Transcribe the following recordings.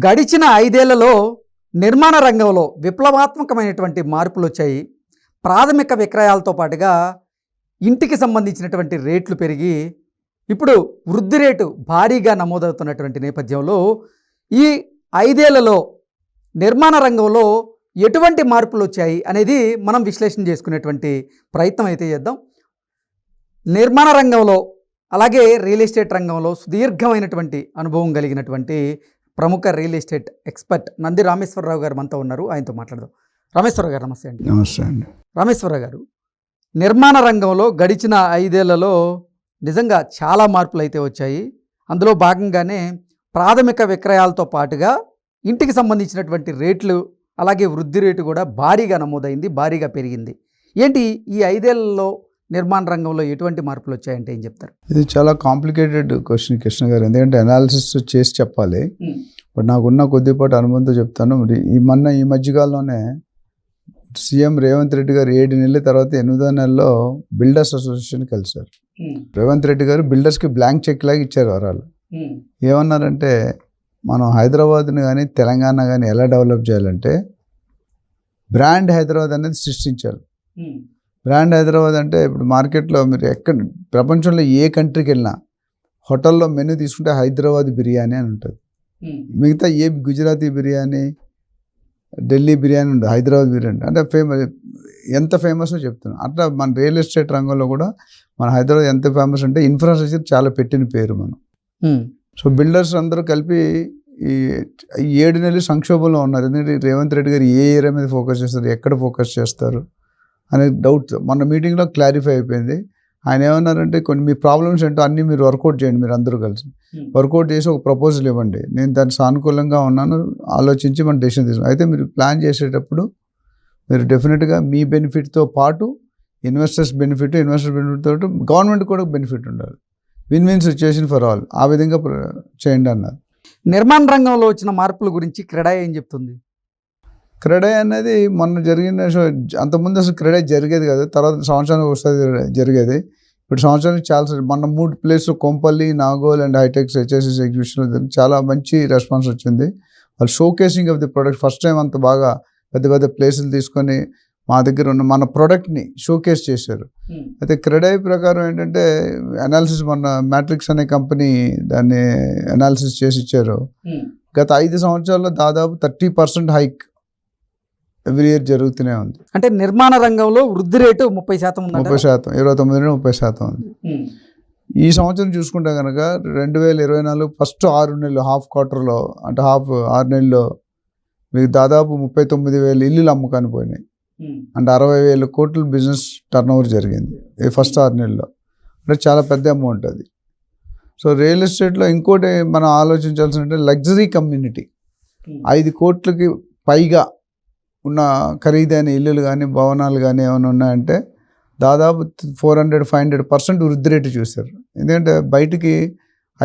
గడిచిన 5 ఏళ్లలో నిర్మాణ రంగంలో విప్లవాత్మకమైనటువంటి మార్పులు వచ్చాయి. ప్రాథమిక విక్రయాలతో పాటుగా ఇంటికి సంబంధించినటువంటి రేట్లు పెరిగి ఇప్పుడు వృద్ధి రేటు భారీగా నమోదవుతున్నటువంటి నేపథ్యంలో ఈ 5 ఏళ్లలో నిర్మాణ రంగంలో ఎటువంటి మార్పులు వచ్చాయి అనేది మనం విశ్లేషణ చేసుకునేటువంటి ప్రయత్నం అయితే చేద్దాం. నిర్మాణ రంగంలో అలాగే రియల్ ఎస్టేట్ రంగంలో సుదీర్ఘమైనటువంటి అనుభవం కలిగినటువంటి ప్రముఖ real estate expert Nandi Rameshwar Rao గారు మనతో ఉన్నారు. ఆయనతో మాట్లాడదాం. రామేశ్వరరావు గారు నమస్తే అండి. నమస్తే అండి. రామేశ్వరరావు గారు, నిర్మాణ రంగంలో గడిచిన 5 ఏళ్లలో నిజంగా చాలా మార్పులు అయితే వచ్చాయి. అందులో భాగంగానే ప్రాథమిక విక్రయాలతో పాటుగా ఇంటికి సంబంధించినటువంటి రేట్లు అలాగే వృద్ధి రేటు కూడా భారీగా నమోదైంది, భారీగా పెరిగింది. ఏంటి ఈ 5 ఏళ్లలో నిర్మాణ రంగంలో ఎటువంటి మార్పులు వచ్చాయంటే ఏం చెప్తారు? ఇది చాలా కాంప్లికేటెడ్ క్వశ్చన్ కృష్ణ గారు, ఎందుకంటే అనాలిసిస్ చేసి చెప్పాలి. బట్ నాకున్న కొద్దిపాటి అనుభవంతో చెప్తాను. ఈ మధ్యకాలంలోనే సీఎం రేవంత్ రెడ్డి గారు 7 నెలల తర్వాత 8వ నెలలో బిల్డర్స్ అసోసియేషన్ కలిశారు. రేవంత్ రెడ్డి గారు బిల్డర్స్కి బ్లాంక్ చెక్ లాగా ఇచ్చారు వరాలు. ఏమన్నారంటే, మనం హైదరాబాద్ని కానీ తెలంగాణ కానీ ఎలా డెవలప్ చేయాలంటే బ్రాండ్ హైదరాబాద్ అనేది సృష్టించాలి. బ్రాండ్ హైదరాబాద్ అంటే ఇప్పుడు మార్కెట్లో మీరు ఎక్కడ ప్రపంచంలో ఏ కంట్రీకి వెళ్ళినా హోటల్లో మెనూ తీసుకుంటే హైదరాబాద్ బిర్యానీ అని ఉంటుంది. మిగతా ఏ గుజరాతీ బిర్యానీ, ఢిల్లీ బిర్యానీ ఉంటుంది, హైదరాబాద్ బిర్యానీ అంటే ఎంత ఫేమస్నో చెప్తున్నాను. అట్లా మన రియల్ ఎస్టేట్ రంగంలో కూడా మన హైదరాబాద్ ఎంత ఫేమస్ అంటే ఇన్ఫ్రాస్ట్రక్చర్ చాలా పెట్టిన పేరు మనం. సో బిల్డర్స్ అందరూ కలిపి ఈ 7 నెలలు సంక్షోభంలో ఉన్నారు. ఎందుకంటే రేవంత్ రెడ్డి గారు ఏ ఏరియా మీద ఫోకస్ చేస్తారు, ఎక్కడ ఫోకస్ చేస్తారు అనే డౌట్ మన మీటింగ్లో క్లారిఫై అయిపోయింది. ఆయన ఏమన్నారంటే, కొన్ని మీ ప్రాబ్లమ్స్ ఏంటో అన్నీ మీరు వర్కౌట్ చేయండి, మీరు అందరూ కలిసి వర్కౌట్ చేసి ఒక ప్రపోజల్ ఇవ్వండి, నేను దానికి సానుకూలంగా ఉన్నాను, ఆలోచించి మన డెసిషన్ తీసుకున్నాం. అయితే మీరు ప్లాన్ చేసేటప్పుడు మీరు డెఫినెట్గా మీ బెనిఫిట్తో పాటు ఇన్వెస్టర్స్ బెనిఫిట్ తోటి గవర్నమెంట్ కూడా బెనిఫిట్ ఉండాలి. Win win situation for all, ఆ విధంగా చేయండి అన్నారు. నిర్మాణ రంగంలో వచ్చిన మార్పుల గురించి క్రెడా ఏం చెప్తుంది? క్రెడా అనేది మొన్న జరిగిన అంతకుముందు అసలు క్రెడా జరిగేది కాదు, తర్వాత సంవత్సరానికి ఒకసారి జరిగేది. ఇప్పుడు సంవత్సరానికి చాలా మొన్న 3 ప్లేస్లు కొంపల్లి, నాగోల్ అండ్ హైటెక్స్ హెచ్ఎస్ఎస్ ఎగ్జిబిషన్లో చాలా మంచి రెస్పాన్స్ వచ్చింది. వాళ్ళు showcasing of the product first time అంత బాగా పెద్ద పెద్ద ప్లేసులు తీసుకొని మా దగ్గర ఉన్న మన ప్రోడక్ట్ని షోకేస్ చేశారు. అయితే క్రెడా ప్రకారం ఏంటంటే అనాలిసిస్, మన మ్యాట్రిక్స్ అనే కంపెనీ దాన్ని అనాలిసిస్ చేసి ఇచ్చారు. గత 5 సంవత్సరాల్లో దాదాపు 30% హైక్ ఎవ్రీ ఇయర్ జరుగుతూనే ఉంది. అంటే నిర్మాణ రంగంలో వృద్ధి రేటు 30% ఉంది. 30%, 29-30% ఉంది. ఈ సంవత్సరం చూసుకుంటే కనుక 2024 ఫస్ట్ 6 నెలలు హాఫ్ క్వార్టర్లో, అంటే 6 నెలల్లో మీకు దాదాపు 39,000 ఇల్లులు అమ్మకాన్ని పోయినాయి. అంటే 60,000 కోట్ల బిజినెస్ టర్న్ ఓవర్ జరిగింది ఈ ఫస్ట్ 6 నెలల్లో. అంటే చాలా పెద్ద అమౌంట్ అది. సో రియల్ ఎస్టేట్లో ఇంకోటి మనం ఆలోచించాల్సిందంటే లగ్జరీ కమ్యూనిటీ. 5 కోట్లకి పైగా ఉన్న ఖరీదైన ఇల్లులు కానీ భవనాలు కానీ ఏమైనా ఉన్నాయంటే దాదాపు 400-500% వృద్ధి రేటు చూశారు. ఎందుకంటే బయటికి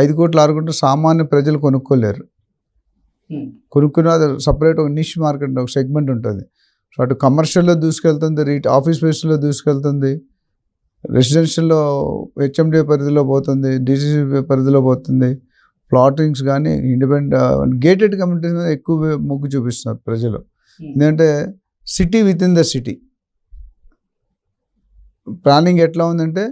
5 కోట్లు 6 కోట్లు సామాన్య ప్రజలు కొనుక్కోలేరు. కొనుక్కున్న సపరేట్ ఒక నిష్ మార్కెట్, ఒక సెగ్మెంట్ ఉంటుంది. సో అటు కమర్షియల్లో దూసుకెళ్తుంది, ఆఫీస్ స్పేస్లో దూసుకెళ్తుంది, రెసిడెన్షియల్లో హెచ్ఎండి పరిధిలో పోతుంది, డిసిసి పరిధిలో పోతుంది. ప్లాటింగ్స్ కానీ ఇండిపెండెంట్ గేటెడ్ కమ్యూనిటీస్ మీద ఎక్కువ మొగ్గు చూపిస్తున్నారు ప్రజలు. ఎందుకంటే city with in the city planning ఎట్లా ఉందంటే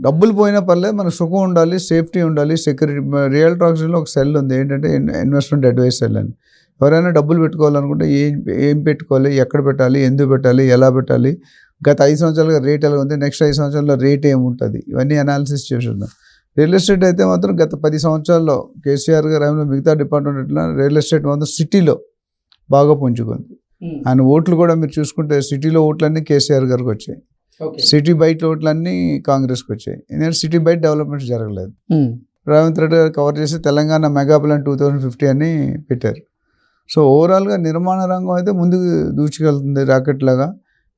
డబ్బులు పోయినా పర్లేదు, మనకు సుఖం ఉండాలి, సేఫ్టీ ఉండాలి, సెక్యూరిటీ. రియల్ టాక్స్లో ఒక సెల్ ఉంది ఏంటంటే ఇన్వెస్ట్మెంట్ అడ్వైస్ సెల్ అని. ఎవరైనా డబ్బులు పెట్టుకోవాలనుకుంటే ఏం పెట్టుకోవాలి, ఎక్కడ పెట్టాలి, ఎందుకు పెట్టాలి, ఎలా పెట్టాలి, గత 5 సంవత్సరాలుగా రేట్ ఎలా ఉంది, నెక్స్ట్ 5 సంవత్సరాల్లో రేట్ ఏముంటుంది, ఇవన్నీ అనాలిసిస్ చేస్తున్నాం. రియల్ ఎస్టేట్ అయితే మాత్రం గత 10 సంవత్సరాల్లో కేసీఆర్ గారు మిగతా డిపార్ట్మెంట్ ఎట్లా రియల్ ఎస్టేట్ మాత్రం సిటీలో బాగా పుంజుకుంది. ఆయన ఓట్లు కూడా మీరు చూసుకుంటే సిటీలో ఓట్లన్నీ కేసీఆర్ గారికి వచ్చాయి, సిటీ బయట ఓట్లన్నీ కాంగ్రెస్కి వచ్చాయి. ఎందుకంటే సిటీ బయట డెవలప్మెంట్ జరగలేదు. రేవంత్ రెడ్డి గారు కవర్ చేసి తెలంగాణ మెగా ప్లాన్ 2050 అని పెట్టారు. సో ఓవరాల్గా నిర్మాణ రంగం అయితే ముందుకు దూచుకెళ్తుంది రాకెట్ లాగా.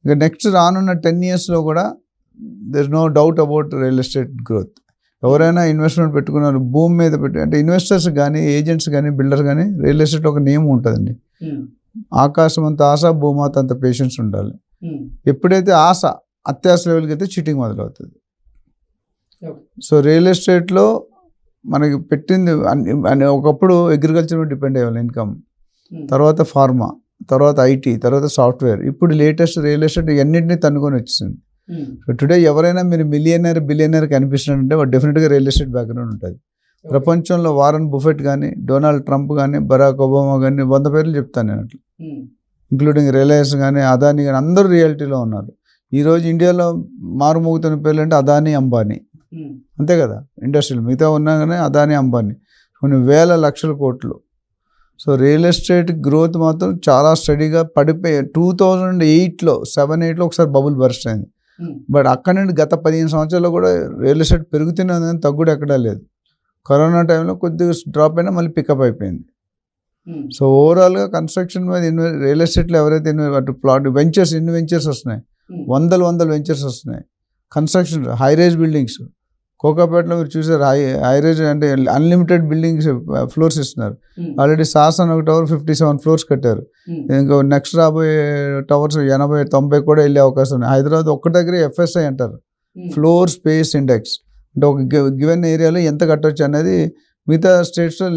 ఇక నెక్స్ట్ రానున్న 10 yearsలో కూడా there is no doubt about real estate growth. ఎవరైనా ఇన్వెస్ట్మెంట్ పెట్టుకున్నారు భూమి మీద పెట్టి, అంటే ఇన్వెస్టర్స్ కానీ ఏజెంట్స్ కానీ బిల్డర్ కానీ రియల్ ఎస్టేట్ ఒక నియమం ఉంటుందండి, ఆకాశం అంత ఆశ, భూమాత అంత పేషెన్స్ ఉండాలి. ఎప్పుడైతే ఆశ అత్యాశ లెవెల్కి అయితే చీటింగ్ మొదలవుతుంది. సో రియల్ ఎస్టేట్లో మనకి పెట్టింది ఒకప్పుడు అగ్రికల్చర్ మీద డిపెండ్ అయ్యేవాళ్ళు ఇన్కమ్, తర్వాత ఫార్మా, తర్వాత ఐటీ, తర్వాత సాఫ్ట్వేర్, ఇప్పుడు లేటెస్ట్ రియల్ ఎస్టేట్ ఇవన్నింటినీ తన్నుకొని వచ్చింది. సో టుడే ఎవరైనా మీరు మిలియనర్ బిలియనర్ కనిపిస్తున్నారంటే వాడు డెఫినెట్గా రియల్ ఎస్టేట్ బ్యాక్గ్రౌండ్ ఉంటుంది. ప్రపంచంలో వారన్ బుఫెట్ కానీ, డొనాల్డ్ ట్రంప్ కానీ, బరాక్ ఒబామా కానీ 100 పేర్లు చెప్తాను నేను అట్లా, ఇంక్లూడింగ్ రిలయన్స్ కానీ, అదానీ కానీ, అందరూ రియాలిటీలో ఉన్నారు. ఈరోజు ఇండియాలో మారుమోగుతున్న పేర్లు అంటే అదానీ, అంబానీ, అంతే కదా. ఇండస్ట్రీలు మిగతా ఉన్నా కానీ అదానీ, అంబానీ, కొన్ని వేల లక్షల కోట్లు. సో రియల్ ఎస్టేట్ గ్రోత్ మాత్రం చాలా స్టడీగా పడిపోయి 2008లో 7-8లో ఒకసారి బబుల్ బర్స్ట్ అయింది. బట్ అక్కడ నుండి గత 15 సంవత్సరాల్లో కూడా రియల్ ఎస్టేట్ పెరుగుతున్నది, తగ్గుడు ఎక్కడా లేదు. కరోనా టైంలో కొద్దిగా డ్రాప్ అయినా మళ్ళీ పికప్ అయిపోయింది. సో ఓవరాల్గా కన్స్ట్రక్షన్ మీద రియల్ ఎస్టేట్లో ఎవరైతే అటు ప్లాట్ వెంచర్స్, ఎన్ని వెంచర్స్ వస్తున్నాయి, వందల వెంచర్స్ వస్తున్నాయి. కన్స్ట్రక్షన్ హై రేజ్ బిల్డింగ్స్, కోకాపేటలో మీరు చూసారు, హై రేజ్ అంటే అన్లిమిటెడ్ బిల్డింగ్స్ ఫ్లోర్స్ ఇస్తున్నారు. ఆల్రెడీ సాసన్ ఒక టవర్ 57 ఫ్లోర్స్ కట్టారు. ఇంకా నెక్స్ట్ రాబోయే టవర్స్ 80-90 కూడా వెళ్ళే అవకాశం ఉంది. హైదరాబాద్ ఒక్క దగ్గరే FSI అంటారు, ఫ్లోర్ స్పేస్ ఇండెక్స్, అంటే ఒక గివెన్ ఏరియాలో ఎంత కట్టవచ్చు అనేది. మిగతా స్టేట్స్లో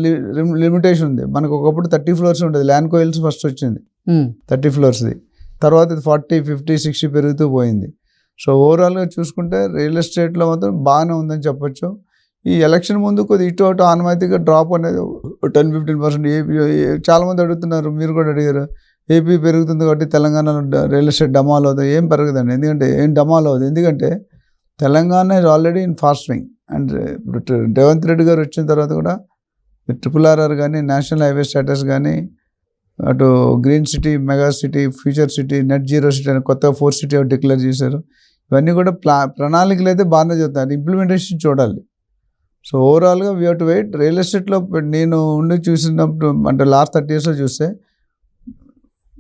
లిమిటేషన్ ఉంది. మనకు ఒకప్పుడు 30 ఫ్లోర్స్ ఉంటుంది. ల్యాండ్ కోయిల్స్ ఫస్ట్ వచ్చింది 30 ఫ్లోర్స్ది, తర్వాత ఇది 40, 50, 60 పెరుగుతూ పోయింది. సో ఓవరాల్గా చూసుకుంటే రియల్ ఎస్టేట్లో మాత్రం బాగానే ఉందని చెప్పొచ్చు. ఈ ఎలక్షన్ ముందు కొద్ది ఇటు అటు ఆనవాయితీగా డ్రాప్ అనేది 10-15%. ఏపీ చాలామంది అడుగుతున్నారు, మీరు కూడా అడిగారు, ఏపీ పెరుగుతుంది కాబట్టి తెలంగాణలో రియల్ ఎస్టేట్ డమాల్ అవుతుంది. ఏం పెరగదండి, ఎందుకంటే ఏం డమాల్ అవుతుంది, ఎందుకంటే Telangana is already in fast swing. And ఇప్పుడు రేవంత్ రెడ్డి గారు వచ్చిన తర్వాత కూడా RRR కానీ, నేషనల్ హైవే స్టేటస్ కానీ, అటు green city, mega city, future city, net zero city అని కొత్తగా 4 సిటీ డిక్లేర్ చేశారు. ఇవన్నీ కూడా ప్రణాళికలు అయితే బాగానే చెప్తారు, ఇంప్లిమెంటేషన్ చూడాలి. సో ఓవరాల్గా we have to wait. Real ఎస్టేట్లో నేను ఉండి చూసినప్పుడు అంటే లాస్ట్ 30 yearsలో చూస్తే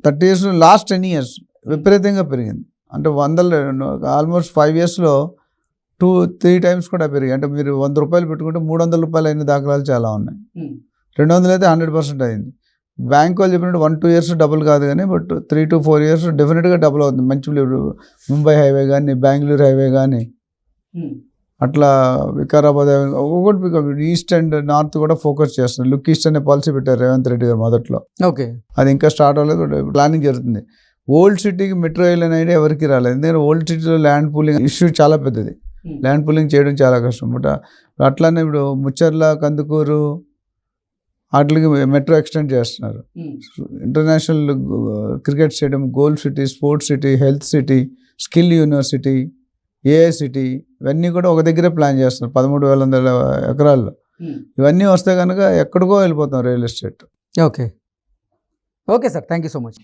30 yearsలో లాస్ట్ 10 years విపరీతంగా పెరిగింది. అంటే ఆల్మోస్ట్ 5 yearsలో 2-3 times కూడా పెరిగాయి. అంటే మీరు 100 రూపాయలు పెట్టుకుంటే 300 రూపాయలు అయిన దాఖలాలు చాలా ఉన్నాయి. 200 అయితే 100% అయింది. బ్యాంక్ వాళ్ళు చెప్పినట్టు 1-2 years డబుల్ కాదు కానీ, బట్ 3-4 years డెఫినెట్గా డబుల్ అవుతుంది. మంచి ముంబై హైవే కానీ, బెంగళూరు హైవే కానీ, అట్లా వికారాబాద్ హైవే, ఒక్కొక్కటి ఈస్ట్ అండ్ నార్త్ కూడా ఫోకస్ చేస్తున్నారు. లుక్ ఈస్ట్ అనే పాలసీ పెట్టారు రేవంత్ రెడ్డి గారు మొదట్లో. ఓకే, అది ఇంకా స్టార్ట్ అవ్వలేదు, ప్లానింగ్ జరుగుతుంది. ఓల్డ్ సిటీకి మెట్రో రైల్ అనే ఐడియా ఎవరికి రాలేదు, ఎందుకంటే ఓల్డ్ సిటీలో ల్యాండ్ పూలింగ్ ఇష్యూ చాలా పెద్దది. ల్యాండ్ పూలింగ్ చేయడం చాలా కష్టం. బట్ అట్లానే ఇప్పుడు ముచ్చర్ల, కందుకూరు వాటికి మెట్రో ఎక్స్టెండ్ చేస్తున్నారు. International cricket stadium, gold city, sports city, health city, skill university, AI city, ఇవన్నీ కూడా ఒక దగ్గరే ప్లాన్ చేస్తున్నారు 13,100 ఎకరాల్లో. ఇవన్నీ వస్తే కనుక ఎక్కడికో వెళ్ళిపోతాం real estate. Okay sir, thank you so much.